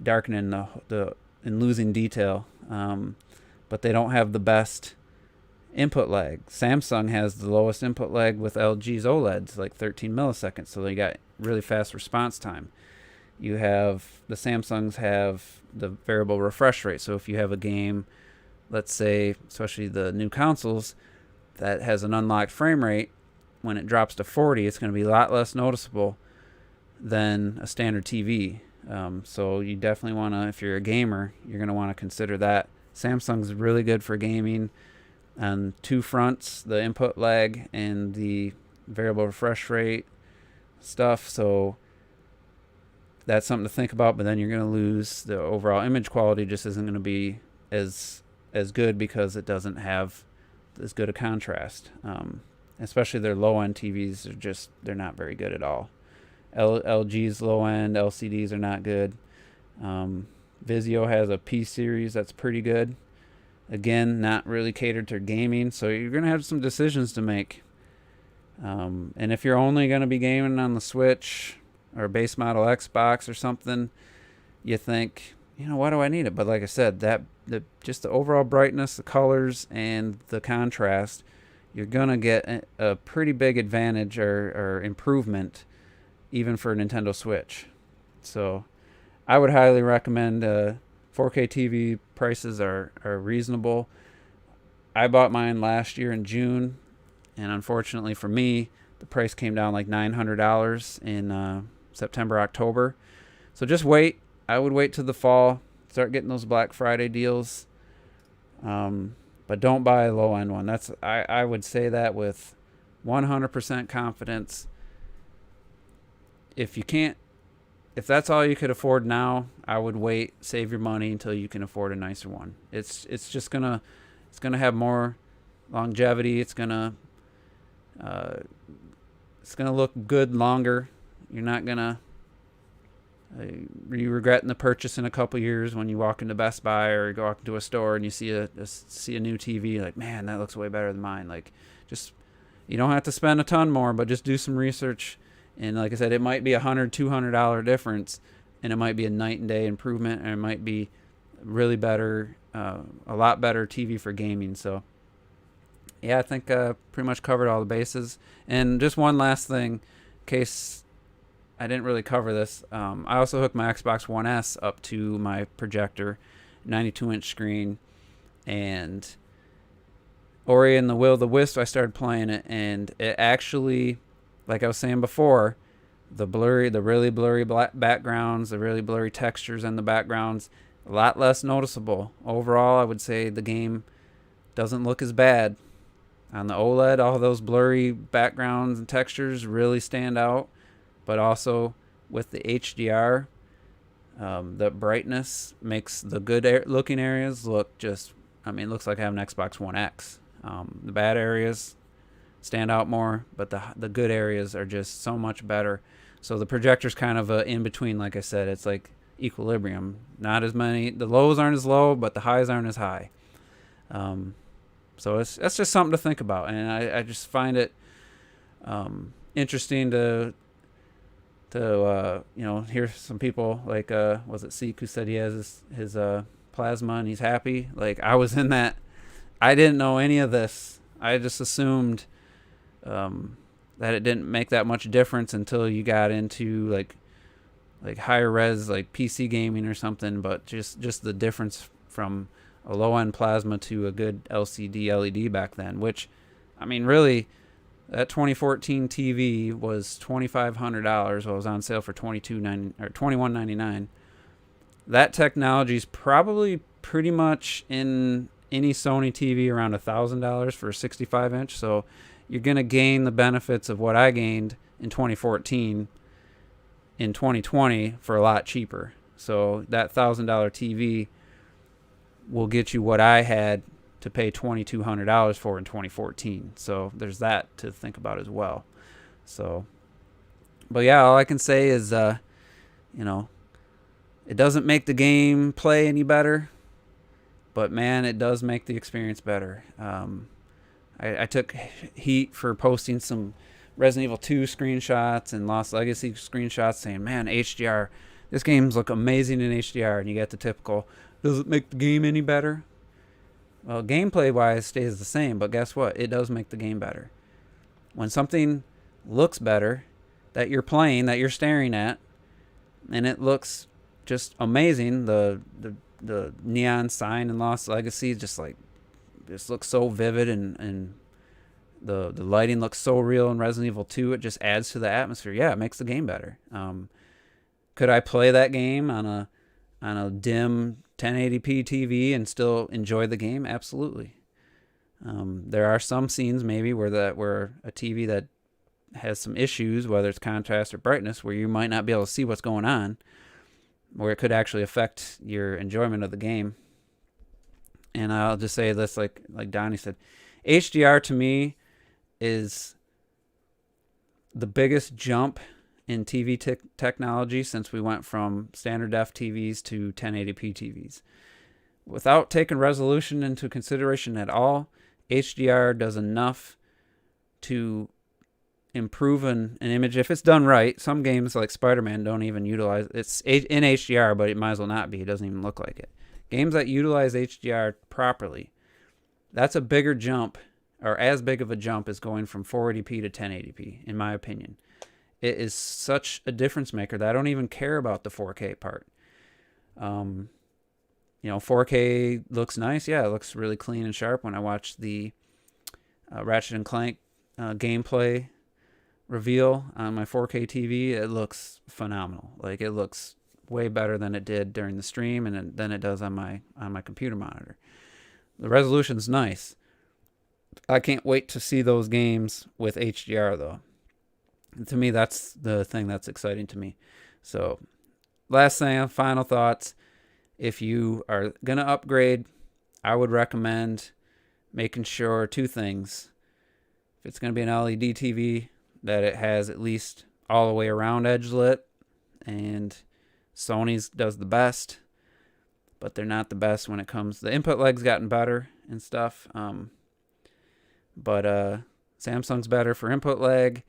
darkening the and losing detail, but they don't have the best input lag. Samsung has the lowest input lag with LG's OLEDs, like 13 milliseconds. So they got really fast response time. You have the Samsungs have the variable refresh rate. So if you have a game, let's say, especially the new consoles, that has an unlocked frame rate, when it drops to 40, it's going to be a lot less noticeable than a standard TV. So you definitely want to, if you're a gamer, you're going to want to consider that. Samsung's really good for gaming on two fronts, the input lag and the variable refresh rate stuff. So that's something to think about, but then you're going to lose the overall image quality. Just isn't going to be as good because it doesn't have as good a contrast. Especially their low-end TVs they're not very good at all. LG's low-end LCDs are not good. Vizio has a P series that's pretty good. Again, not really catered to gaming, so you're going to have some decisions to make. And if you're only going to be gaming on the Switch or base model Xbox or something, you think, why do I need it? But like I said, just the overall brightness, the colors, and the contrast, you're going to get a pretty big advantage or improvement even for a Nintendo Switch. So I would highly recommend 4K TV prices are reasonable. I bought mine last year in June, and unfortunately for me, the price came down like $900 in September, October. So just wait. I would wait till the fall, start getting those Black Friday deals. But don't buy a low-end one. I would say that with 100% confidence. If that's all you could afford now, I would wait, save your money until you can afford a nicer one. It's gonna have more longevity. It's gonna look good longer. You're not gonna you regretting the purchase in a couple years when you walk into Best Buy or you walk into a store and you see a new TV, like, man, that looks way better than mine. Like, just, you don't have to spend a ton more, but just do some research. And like I said, it might be $100, $200 difference, and it might be a night and day improvement, and it might be really better, a lot better TV for gaming. So yeah, I think pretty much covered all the bases. And just one last thing, in case I didn't really cover this. I also hooked my Xbox One S up to my projector, 92-inch screen, and Ori and the Will of the Wisp, I started playing it, and it actually, like I was saying before, the really blurry black backgrounds, the really blurry textures in the backgrounds, a lot less noticeable. Overall, I would say the game doesn't look as bad. On the OLED, all those blurry backgrounds and textures really stand out. But also with the HDR, the brightness makes the good looking areas look looks like I have an Xbox One X. The bad areas stand out more, but the good areas are just so much better. So the projector's kind of in between, like I said. It's like equilibrium. Not as many, the lows aren't as low, but the highs aren't as high. So that's just something to think about. And I just find it interesting to hear some people like was it Seek who said he has his plasma and he's happy. Like, I was in that I didn't know any of this. I just assumed that it didn't make that much difference until you got into like higher res like PC gaming or something. But just the difference from a low end plasma to a good LCD LED back then, which, I mean, really, that 2014 TV was $2,500. Well, it was on sale for $21.99. That technology is probably pretty much in any Sony TV around $1,000 for a 65 inch. So you're gonna gain the benefits of what I gained in 2014 in 2020 for a lot cheaper. So that $1,000 TV will get you what I had to pay $2,200 for in 2014. So there's that to think about as well. So, but yeah, all I can say is, you know, it doesn't make the game play any better, but man, it does make the experience better. I took heat for posting some Resident Evil 2 screenshots and Lost Legacy screenshots saying, man, HDR, this game's look amazing in HDR. And you get the typical, does it make the game any better? Well, gameplay-wise, stays the same, but guess what? It does make the game better. When something looks better, that you're playing, that you're staring at, and it looks just amazing, the neon sign in Lost Legacy just looks so vivid, and the lighting looks so real in Resident Evil 2. It just adds to the atmosphere. Yeah, it makes the game better. Could I play that game on a dim 1080p TV and still enjoy the game? Absolutely. There are some scenes maybe where a TV that has some issues, whether it's contrast or brightness, where you might not be able to see what's going on, where it could actually affect your enjoyment of the game. And I'll just say this, like Donnie said, HDR to me is the biggest jump in TV technology since we went from standard def TVs to 1080p TVs. Without taking resolution into consideration at all, HDR does enough to improve an image if it's done right. Some games like Spider-Man don't even utilize it's in HDR, but it might as well not be. It doesn't even look like it. Games that utilize HDR properly, that's a bigger jump, or as big of a jump as going from 480p to 1080p, in my opinion. It is such a difference maker that I don't even care about the 4K part. 4K looks nice. Yeah, it looks really clean and sharp. When I watch the Ratchet and Clank gameplay reveal on my 4K TV, it looks phenomenal. Like, it looks way better than it did during the stream and than it does on my computer monitor. The resolution's nice. I can't wait to see those games with HDR though. To me, that's the thing that's exciting to me. So, last thing, final thoughts. If you are going to upgrade, I would recommend making sure two things. If it's going to be an LED TV, that it has at least all the way around edge lit. And Sony's does the best, but they're not the best when it comes. The input leg's gotten better and stuff. But Samsung's better for input leg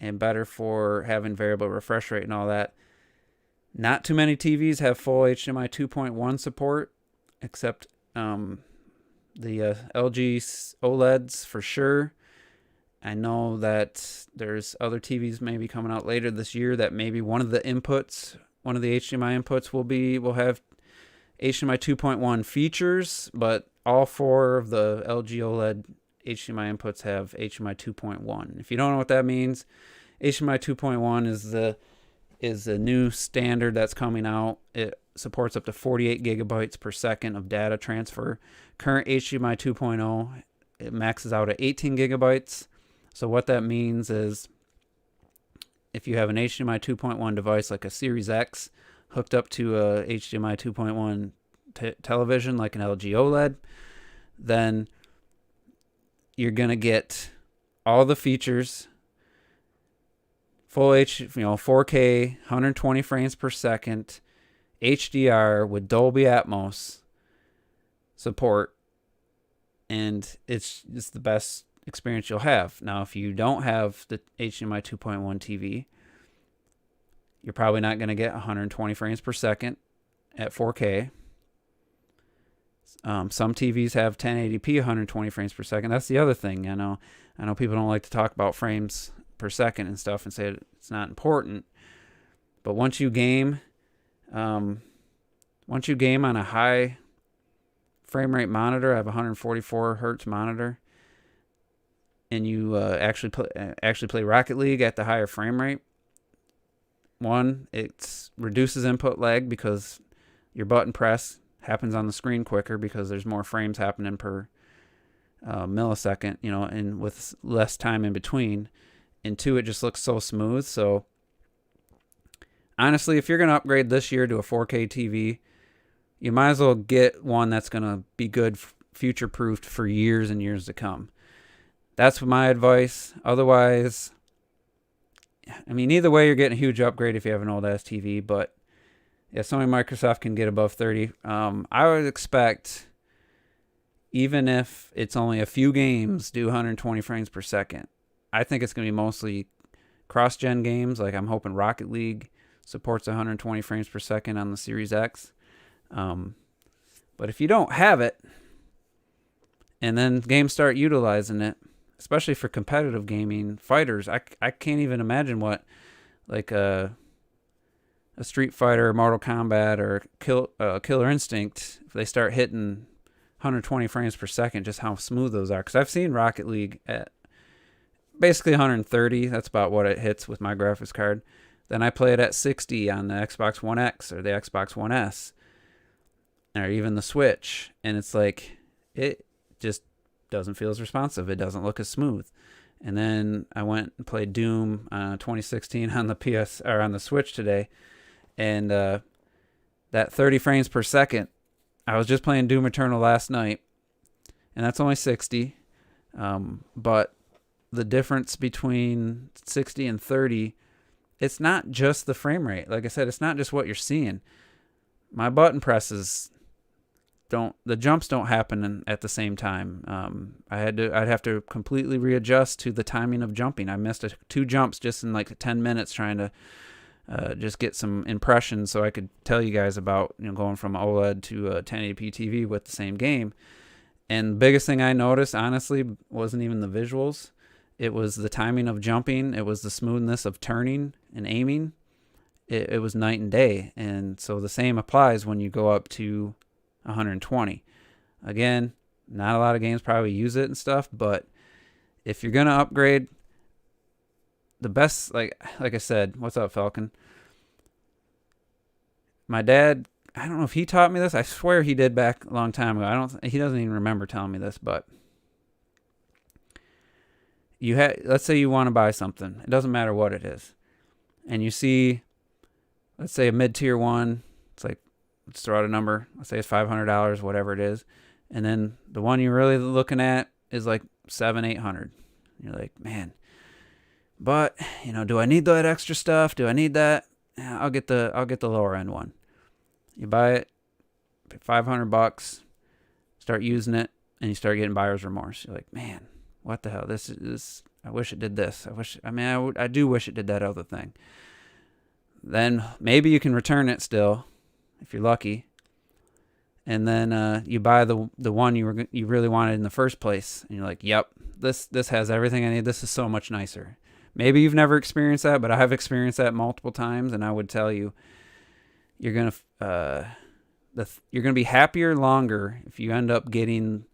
and better for having variable refresh rate and all that. Not too many TVs have full HDMI 2.1 support, except the LG OLEDs for sure. I know that there's other TVs maybe coming out later this year that maybe one of the HDMI inputs will have HDMI 2.1 features, but all four of the LG OLED HDMI inputs have HDMI 2.1. If you don't know what that means, HDMI 2.1 is a new standard that's coming out. It supports up to 48 gigabytes per second of data transfer. Current HDMI 2.0, it maxes out at 18 gigabytes. So what that means is if you have an HDMI 2.1 device like a Series X hooked up to a HDMI 2.1 television like an LG OLED, then you're going to get all the features, full 4K, 120 frames per second, HDR with Dolby Atmos support, and it's the best experience you'll have. Now, if you don't have the HDMI 2.1 TV, you're probably not going to get 120 frames per second at 4K. Some TVs have 1080p 120 frames per second. That's the other thing. I know people don't like to talk about frames per second and stuff and say it's not important. But once you game on a high frame rate monitor, I have a 144 hertz monitor, and you actually play Rocket League at the higher frame rate. One, it reduces input lag because your button press happens on the screen quicker because there's more frames happening per millisecond, and with less time in between. And two, it just looks so smooth. So honestly, if you're going to upgrade this year to a 4K TV, you might as well get one that's going to be good, future-proofed for years and years to come. That's my advice. Otherwise, either way, you're getting a huge upgrade if you have an old-ass TV, but yeah, Sony Microsoft can get above 30. I would expect, even if it's only a few games, do 120 frames per second. I think it's going to be mostly cross-gen games. Like I'm hoping Rocket League supports 120 frames per second on the Series X. But if you don't have it, and then games start utilizing it, especially for competitive gaming, fighters, I can't even imagine what like a Street Fighter, Mortal Kombat, or Killer Instinct, if they start hitting 120 frames per second, just how smooth those are. Because I've seen Rocket League at basically 130. That's about what it hits with my graphics card. Then I play it at 60 on the Xbox One X or the Xbox One S, or even the Switch, and it's like it just doesn't feel as responsive. It doesn't look as smooth. And then I went and played Doom 2016 on the on the Switch today, and that 30 frames per second. I was just playing Doom Eternal last night, and that's only 60. But the difference between 60 and 30, it's not just the frame rate. Like I said, it's not just what you're seeing. My button presses the jumps don't happen at the same time. I'd have to completely readjust to the timing of jumping. I missed 2 jumps just in like 10 minutes trying to just get some impressions so I could tell you guys about going from OLED to a 1080p TV with the same game. And the biggest thing I noticed, honestly, wasn't even the visuals. It was the timing of jumping. It was the smoothness of turning and aiming. It was night and day. And so the same applies when you go up to 120. Again, not a lot of games probably use it and stuff, but if you're going to upgrade, the best, like I said, what's up, Falcon? My dad, I don't know if he taught me this. I swear he did back a long time ago. He doesn't even remember telling me this, but let's say you want to buy something. It doesn't matter what it is. And you see, let's say a mid-tier one, it's like, let's throw out a number. Let's say it's $500, whatever it is. And then the one you're really looking at is like $700-800. You're like, man, but do I need that extra stuff? Do I need that? Yeah, I'll get the lower end one. You buy it, pay $500, start using it, and you start getting buyer's remorse. You're like, man, what the hell? This is. I wish it did this. I do wish it did that other thing. Then maybe you can return it still, if you're lucky, and then you buy the one you really wanted in the first place, and you're like, yep, this has everything I need. This is so much nicer. Maybe you've never experienced that, but I have experienced that multiple times, and I would tell you, you're gonna be happier longer if you end up getting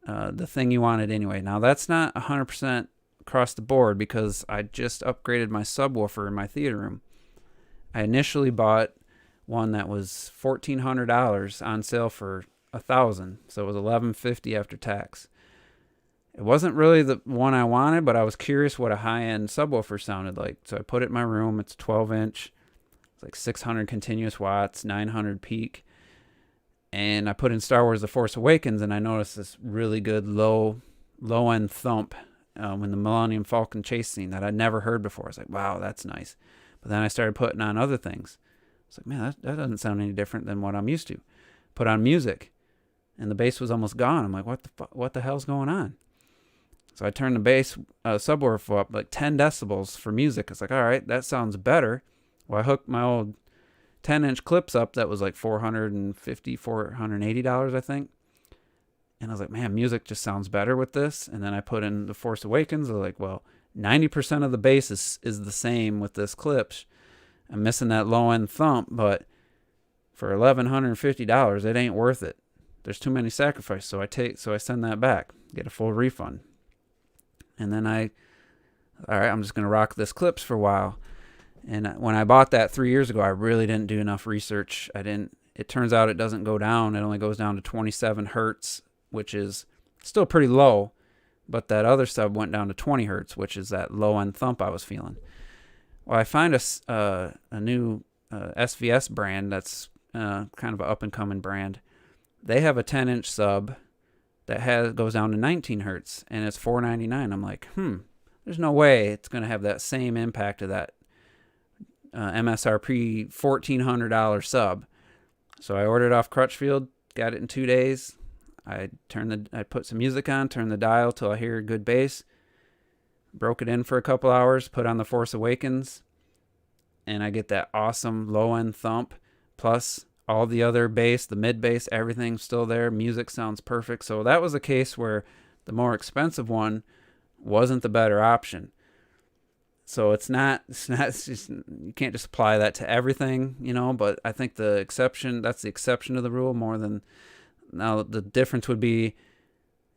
the thing you wanted anyway. Now that's not 100% across the board because I just upgraded my subwoofer in my theater room. I initially bought one that was $1,400 on sale for $1,000, so it was $1,150 after tax. It wasn't really the one I wanted, but I was curious what a high-end subwoofer sounded like. So I put it in my room. It's 12-inch. It's like 600 continuous watts, 900 peak. And I put in Star Wars The Force Awakens, and I noticed this really good low-end thump in the Millennium Falcon chase scene that I'd never heard before. I was like, wow, that's nice. But then I started putting on other things. It's like, man, that doesn't sound any different than what I'm used to. Put on music, and the bass was almost gone. I'm like, what the hell's going on? So I turned the bass subwoofer up like 10 decibels for music. It's like, all right, that sounds better. Well, I hooked my old 10-inch clips up that was like $450, $480, I think. And I was like, man, music just sounds better with this. And then I put in The Force Awakens. I was like, well, 90% of the bass is the same with this clips. I'm missing that low-end thump, but for $1,150, it ain't worth it. There's too many sacrifices. So I send that back, get a full refund. And then all right, I'm just going to rock this clips for a while. And when I bought that 3 years ago, I really didn't do enough research. It turns out it doesn't go down. It only goes down to 27 hertz, which is still pretty low. But that other sub went down to 20 hertz, which is that low-end thump I was feeling. Well, I find a new SVS brand that's kind of an up-and-coming brand. They have a 10-inch sub that goes down to 19 hertz, and it's $499. I'm like, there's no way it's going to have that same impact of that MSRP $1,400 sub. So I ordered off Crutchfield, got it in 2 days. I put some music on, turned the dial till I hear a good bass, broke it in for a couple hours, put on The Force Awakens, and I get that awesome low-end thump, plus all the other bass, the mid bass, everything's still there. Music sounds perfect. So that was a case where the more expensive one wasn't the better option. So it's just, you can't just apply that to everything, but I think that's the exception to the rule more than. Now the difference would be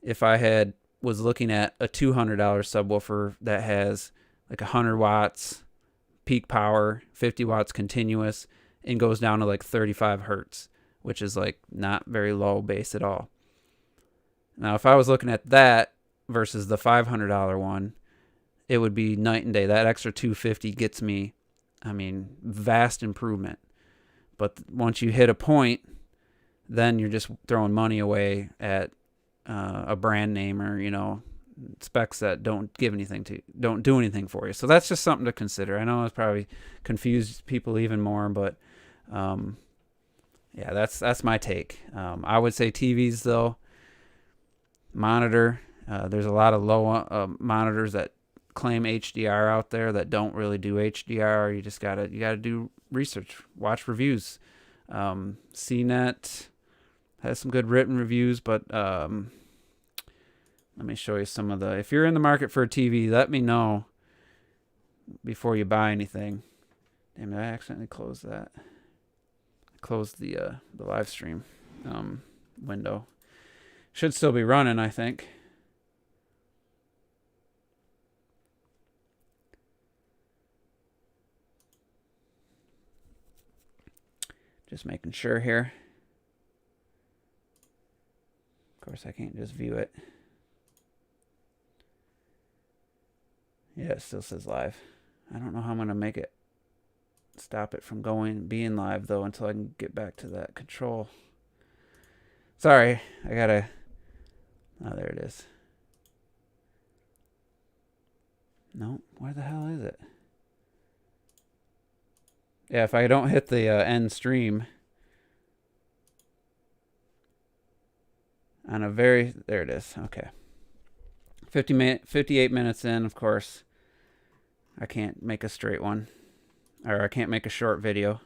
if I was looking at a $200 subwoofer that has like 100 watts peak power, 50 watts continuous, and goes down to like 35 hertz, which is like not very low bass at all. Now, if I was looking at that versus the $500 one, it would be night and day. That extra $250 gets me, vast improvement. But once you hit a point, then you're just throwing money away at a brand name or, specs that don't do anything for you. So that's just something to consider. I know it's probably confused people even more, but yeah, that's my take. I would say TVs though, monitor. There's a lot of low monitors that claim HDR out there that don't really do HDR. You gotta do research, watch reviews. CNET has some good written reviews, but let me show you some of the. If you're in the market for a TV, let me know before you buy anything. Damn it! I accidentally closed that. Closed the live stream window. Should still be running, I think. Just making sure here. Of course, I can't just view it. Yeah, it still says live. I don't know how I'm going to stop it from being live, though, until I can get back to that control. Sorry, I gotta. Oh, there it is. No, where the hell is it? Yeah, if I don't hit the end stream there it is. Okay. 58 minutes in, of course. I can't make a straight one. Or I can't make a short video.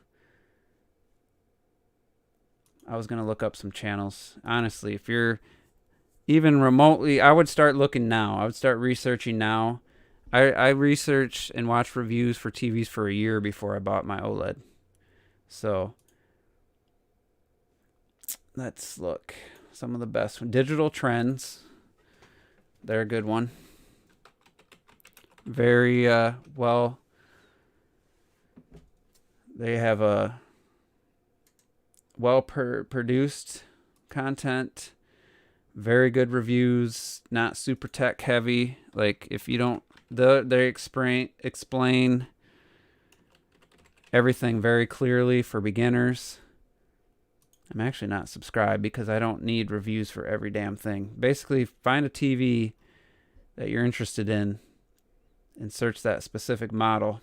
I was going to look up some channels. Honestly, if you're even remotely, I would start looking now. I would start researching now. I researched and watched reviews for TVs for a year before I bought my OLED. So, let's look. Some of the best. Digital Trends. They're a good one. Very well. They have a produced content. Very good reviews. Not super tech heavy. Like if you don't, they explain everything very clearly for beginners. I'm actually not subscribed because I don't need reviews for every damn thing. Basically, find a TV that you're interested in and search that specific model.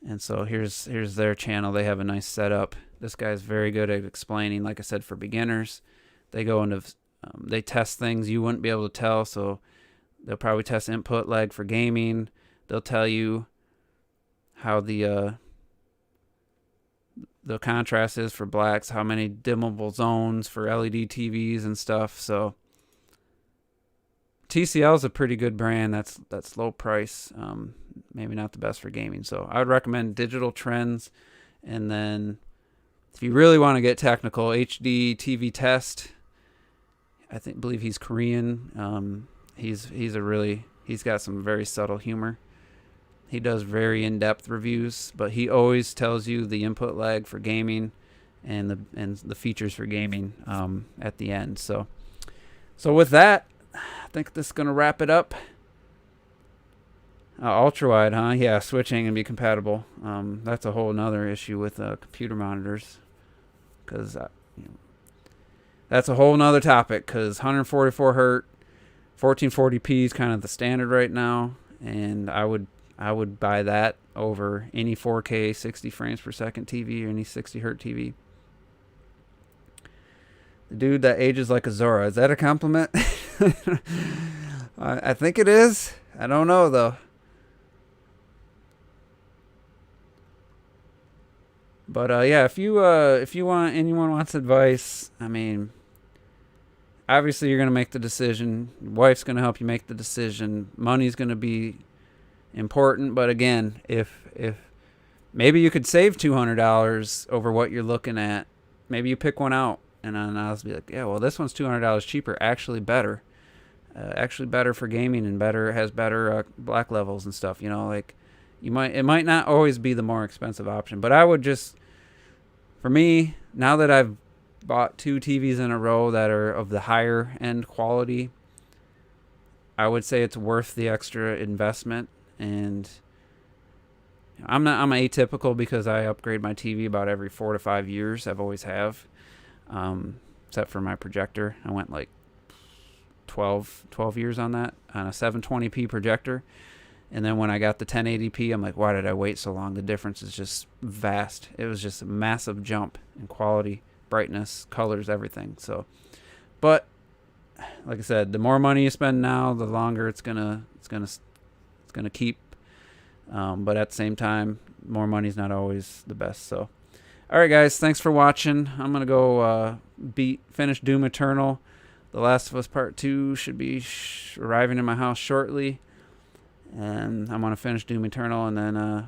And so here's their channel. They have a nice setup. This guy's very good at explaining, like I said, for beginners. They go into, they test things you wouldn't be able to tell. So they'll probably test input lag for gaming. They'll tell you how the the contrast is for blacks, how many dimmable zones for LED TVs and stuff. So TCL is a pretty good brand. That's low price. Maybe not the best for gaming. So I would recommend Digital Trends. And then if you really want to get technical, HD TV Test. Believe he's Korean. He's got some very subtle humor. He does very in-depth reviews, but he always tells you the input lag for gaming and the features for gaming at the end. So with that, I think this is gonna wrap it up. Ultra wide, huh? Yeah, switching and be compatible. That's a whole nother issue with computer monitors, because that's a whole nother topic. Because 144 hertz, 1440p is kind of the standard right now, and I would buy that over any 4K 60 frames per second TV or any 60 hertz TV. The dude that ages like a Zora, is that a compliment? I think it is. I don't know though. But yeah, if anyone wants advice, I mean, obviously you're gonna make the decision. Your wife's gonna help you make the decision. Money's gonna be important, but again, if maybe you could save $200 over what you're looking at, maybe you pick one out, and then I'll be like, yeah, well, this one's $200 cheaper, actually better for gaming, and has better black levels and stuff. Like it might not always be the more expensive option, but I would just, for me, now that I've bought 2 TVs in a row that are of the higher end quality, I would say it's worth the extra investment. And I'm atypical because I upgrade my TV about every 4 to 5 years. I've always have, except for my projector. I went like 12 years on that, on a 720p projector. And then when I got the 1080p, I'm like, why did I wait so long? The difference is just vast. It was just a massive jump in quality, brightness, colors, everything. So, but like I said, the more money you spend now, the longer it's gonna keep. But at the same time, more money is not always the best. So, all right, guys, thanks for watching. I'm gonna go finish Doom Eternal. The Last of Us Part 2 should be arriving in my house shortly, and I'm gonna finish Doom Eternal and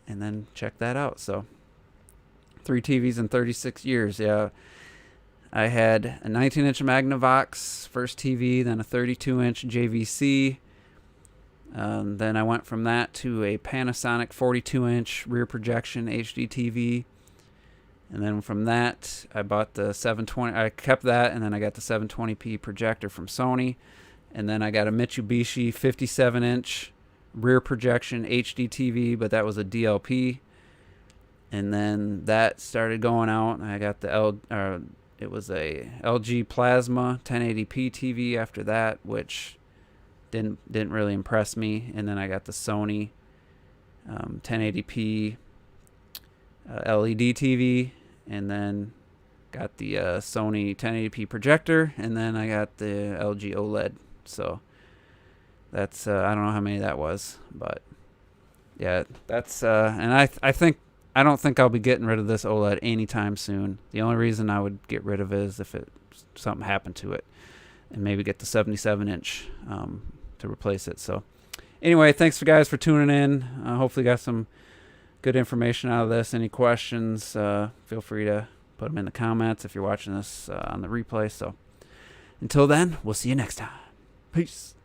then check that out. So, 3 TVs in 36 years. Yeah, I had a 19-inch Magnavox first TV, then a 32-inch JVC. Then I went from that to a Panasonic 42-inch rear projection HD TV. And then from that, I bought the 720. I kept that, and then I got the 720p projector from Sony. And then I got a Mitsubishi 57-inch rear projection HD TV, but that was a DLP. And then that started going out, and I got it was a LG Plasma 1080p TV after that, which didn't really impress me. And then I got the Sony 1080p LED TV, and then got the Sony 1080p projector, and then I got the LG OLED. So that's I don't know how many that was, but yeah, that's and I don't think I'll be getting rid of this OLED anytime soon. The only reason I would get rid of it is if something happened to it, and maybe get the 77-inch to replace it. So anyway, thanks guys for tuning in. Hopefully got some good information out of this. Any questions, feel free to put them in the comments if you're watching this on the replay. So until then, we'll see you next time. Peace.